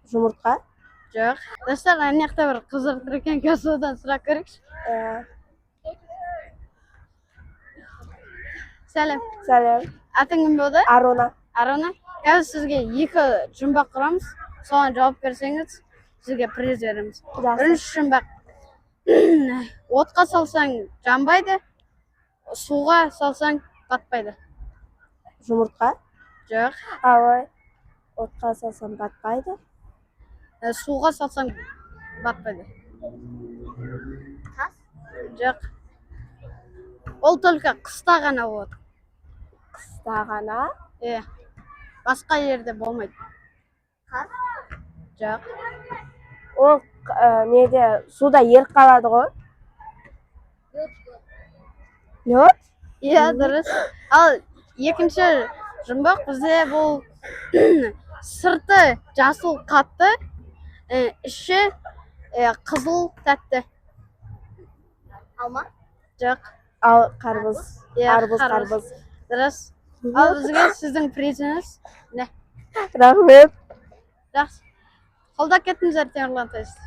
Жұмыртқа. Жоқ. Достар, ана жақта бір қызық тұр екен, содан сұрақ көрейікші. Сәлем. Сәлем. Атың кім болды? Арона. Арона. Қазір сізге 2 жұмбақ құрамыз. Соған жауап берсеңіз, сізге приз береміз. Бірінші жұмбақ. Отқа салсаң жанбайды, суға салсаң батпайды. Жұмыртқа. Жоқ. Ой. Отқа салсам батпайды. Суға салсаң батпайды. Тас. Жоқ. Ол только қыста ғана болады. Қыста ғана. Басқа жерде болмайды. Қар. Жоқ. Ол неде суда еріп қалады ғой. Лед? Иә, дұрыс. Ал екінші жұмбақ бізде бұл сырты жасыл қатты, іші қызыл тәтті. Алма? Жоқ. Ал қарбыз. Арбыз. Қарбыз. Дұрыс. Ал бізге сіздің призіңіз не? Рахмет. Жақсы. Қолдап кеттіңіздер, Темірлан тест.